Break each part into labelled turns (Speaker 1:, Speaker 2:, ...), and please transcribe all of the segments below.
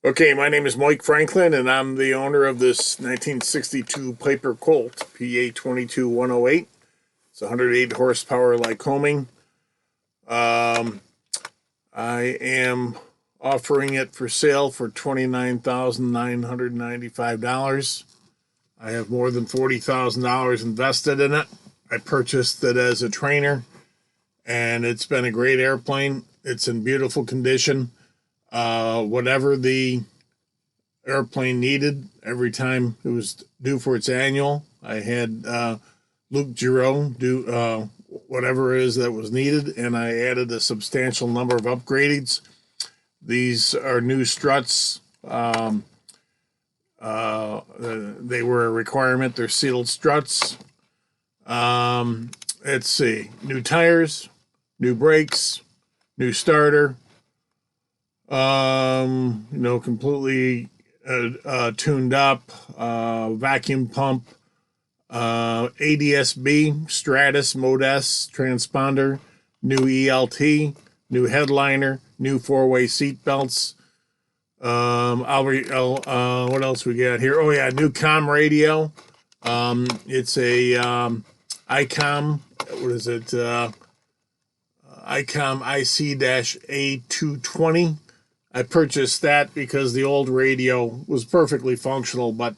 Speaker 1: Okay, my name is Mike Franklin, and I'm the owner of this 1962 Piper Colt PA22108. It's 108 horsepower Lycoming. I am offering it for sale for $29,995. I have more than $40,000 invested in it. I purchased it as a trainer, and it's been a great airplane. It's in beautiful condition. Whatever the airplane needed, every time it was due for its annual, I had Luke Giroux do whatever it is that was needed, and I added a substantial number of upgrades. These are new struts. They were a requirement. They're sealed struts. Let's see. New tires, new brakes, new starter. Completely tuned up. Vacuum pump. ADSB, Stratus, Mode S, transponder, new ELT, new headliner, new four-way seatbelts. What else we got here? Oh yeah, new comm radio. It's a ICOM. What is it? ICOM IC-A220. I purchased that because the old radio was perfectly functional, but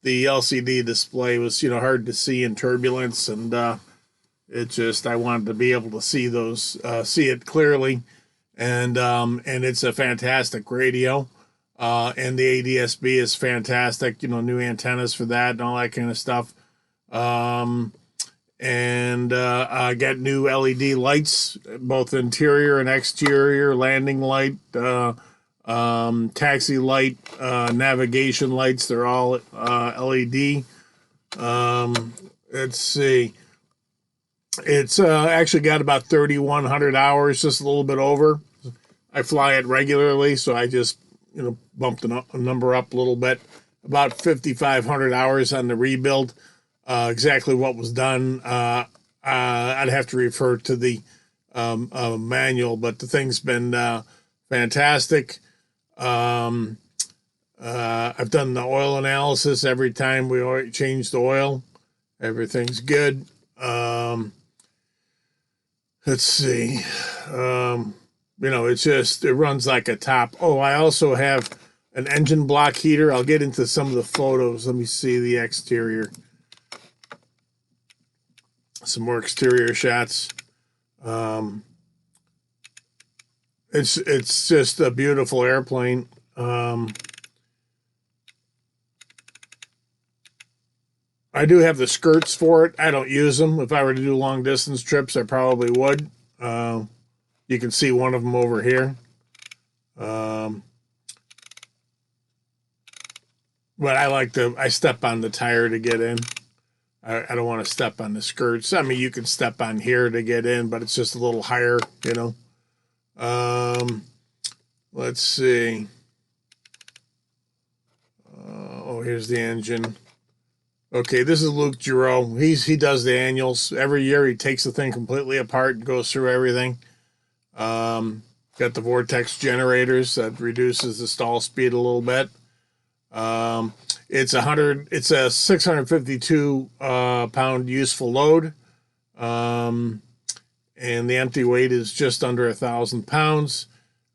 Speaker 1: the LCD display was, hard to see in turbulence, and I wanted to be able to see see it clearly, and it's a fantastic radio. And the ADSB is fantastic, new antennas for that and all that kind of stuff. I got new LED lights, both interior and exterior, landing light, taxi light, navigation lights. They're all LED. Let's see. It's actually got about 3,100 hours, just a little bit over. I fly it regularly, so I just bumped the number up a little bit. About 5,500 hours on the rebuild. Exactly what was done, I'd have to refer to the manual, but the thing's been fantastic. I've done the oil analysis every time we change the oil. Everything's good. Let's see. It runs like a top. Oh, I also have an engine block heater. I'll get into some of the photos. Let me see the exterior. Some more exterior shots. It's just a beautiful airplane. I do have the skirts for it. I don't use them. If I were to do long distance trips, I probably would. You can see one of them over here. But I step on the tire to get in. I don't want to step on the skirts. I mean, you can step on here to get in, but it's just a little higher, Let's see. Here's the engine. Okay, this is Luke Giroux. He does the annuals. Every year he takes the thing completely apart and goes through everything. Got the vortex generators that reduces the stall speed a little bit. It's a 652 pound useful load. And the empty weight is just under 1,000 pounds.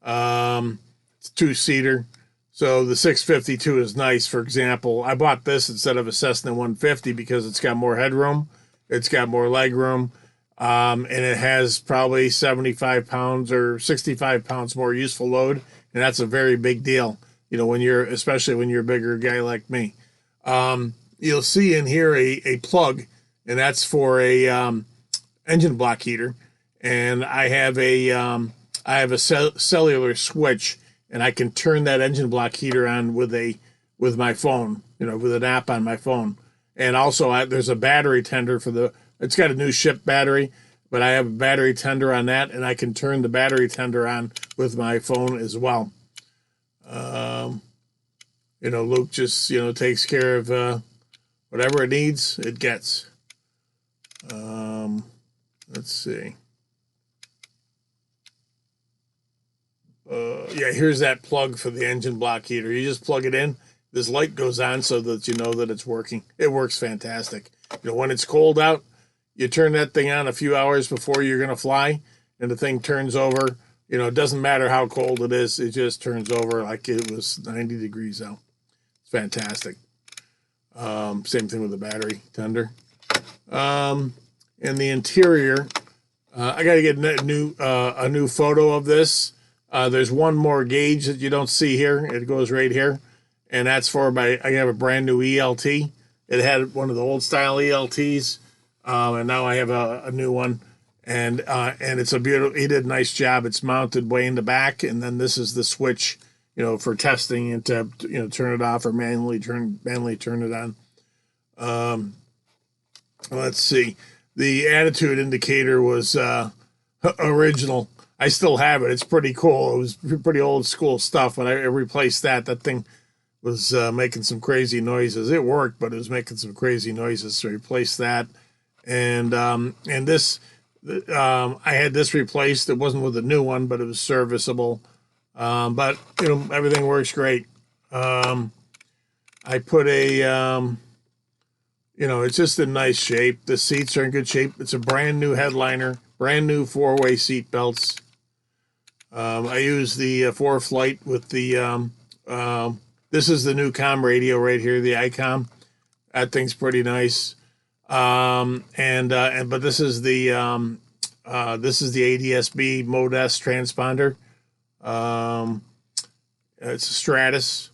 Speaker 1: It's two-seater. So the 652 is nice. For example, I bought this instead of a Cessna 150 because it's got more headroom. It's got more leg room. And it has probably 75 pounds or 65 pounds more useful load. And that's a very big deal, especially when you're a bigger guy like me. You'll see in here a plug, and that's for a engine block heater. And I have a cellular switch, and I can turn that engine block heater on with my phone, with an app on my phone. And also there's a battery tender it's got a new ship battery, but I have a battery tender on that, and I can turn the battery tender on with my phone as well. Luke just, takes care of whatever it needs, it gets. Let's see. Yeah, here's that plug for the engine block heater. You just plug it in. This light goes on so that you know that it's working. It works fantastic. You know, when it's cold out, you turn that thing on a few hours before you're going to fly, and the thing turns over. You know, it doesn't matter how cold it is. It just turns over like it was 90 degrees out. It's fantastic. Same thing with the battery tender. In the interior, I got to get a new photo of this. There's one more gauge that you don't see here. It goes right here, and that's I have a brand new ELT. It had one of the old style ELTs, and now I have a new one, and it's a beautiful. He did a nice job. It's mounted way in the back, and then this is the switch, you know, for testing and to, you know, turn it off or manually turn it on. Let's see. The attitude indicator was original. I still have it. It's pretty cool. It was pretty old school stuff. When I replaced that thing was making some crazy noises. It worked, but it was making some crazy noises. So I replaced that. And this, I had this replaced. It wasn't with a new one, but it was serviceable. But, you know, everything works great. I put you know, it's just in nice shape. The seats are in good shape. It's a brand new headliner, brand new 4-way seat belts. I use the 4-flight with the, this is the new comm radio right here, the ICOM. That thing's pretty nice. But this is the ADSB Mode S transponder. It's a Stratus.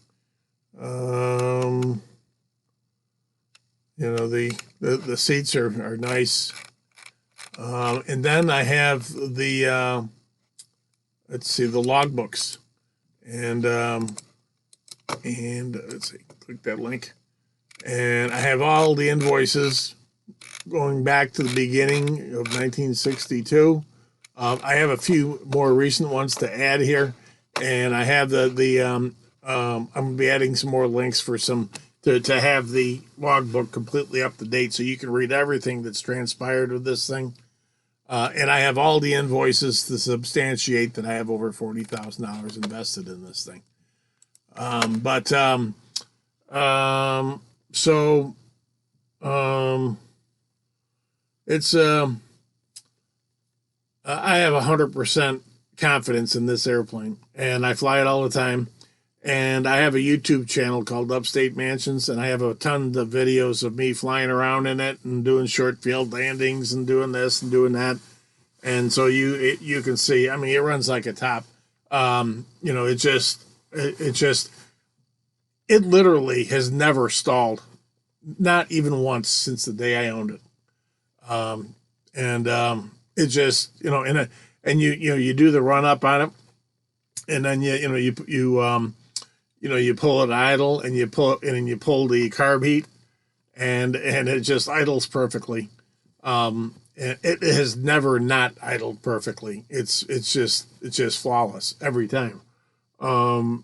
Speaker 1: You know, the seats are nice. And then I have the, let's see, the logbooks. And let's see, click that link. And I have all the invoices going back to the beginning of 1962. I have a few more recent ones to add here. And I have I'm going to be adding some more links for to have the logbook completely up to date so you can read everything that's transpired with this thing. And I have all the invoices to substantiate that I have over $40,000 invested in this thing. It's I have 100% confidence in this airplane, and I fly it all the time. And I have a YouTube channel called Upstate Mansions, and I have a ton of videos of me flying around in it and doing short field landings and doing this and doing that. And so you can see, I mean, it runs like a top. You know, it literally has never stalled, not even once since the day I owned it. It just, you know, and you do the run up on it, and then you pull it idle, and you pull the carb heat, and it just idles perfectly. It has never not idled perfectly. It's just flawless every time. So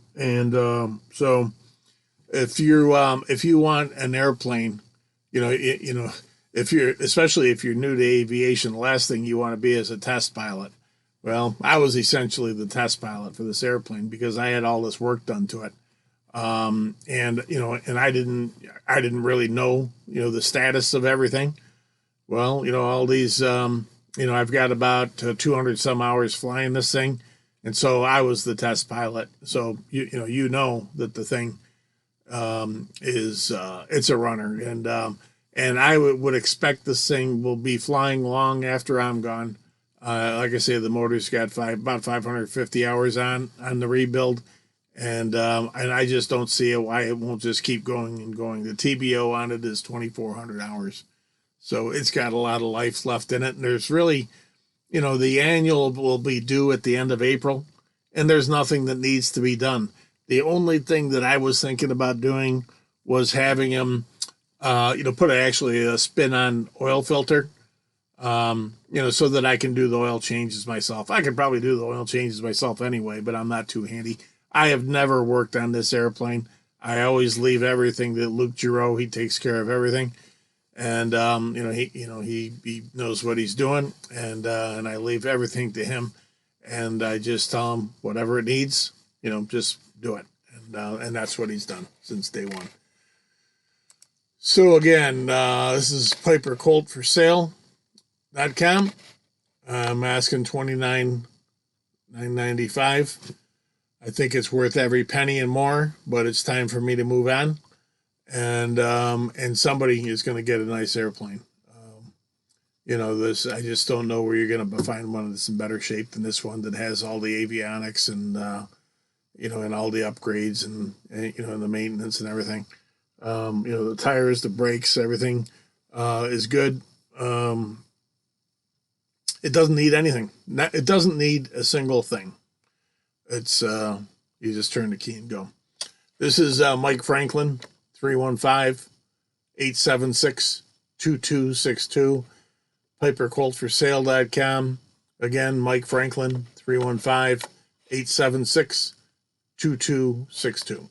Speaker 1: if you want an airplane, especially if you're new to aviation, the last thing you want to be is a test pilot. Well, I was essentially the test pilot for this airplane because I had all this work done to it. And I didn't really know, the status of everything. Well, all these, I've got about 200 some hours flying this thing. And so I was the test pilot. So, that the thing, it's a runner, and I would expect this thing will be flying long after I'm gone. Like I say, the motor's got about 550 hours on the rebuild. And I just don't see why it won't just keep going and going. The TBO on it is 2,400 hours. So it's got a lot of life left in it. And there's really, the annual will be due at the end of April, and there's nothing that needs to be done. The only thing that I was thinking about doing was having him, put actually a spin-on oil filter, so that I can do the oil changes myself. I could probably do the oil changes myself anyway, but I'm not too handy. I have never worked on this airplane. I always leave everything to Luke Giroux. He takes care of everything. And, he knows what he's doing, and I leave everything to him. and I just tell him whatever it needs, you know, just do it. And that's what he's done since day one. So again, this is Piper Colt for sale.com. I'm asking $29,995. I think it's worth every penny and more, but it's time for me to move on. And somebody is going to get a nice airplane. You know, this, I just don't know where you're going to find one that's in better shape than this one that has all the avionics and, you know, and all the upgrades and you know, and the maintenance and everything. You know, the tires, the brakes, everything is good. It doesn't need anything. It doesn't need a single thing. It's, you just turn the key and go. This is Mike Franklin, 315-876-2262. PiperColtForSale.com. Again, Mike Franklin, 315-876-2262.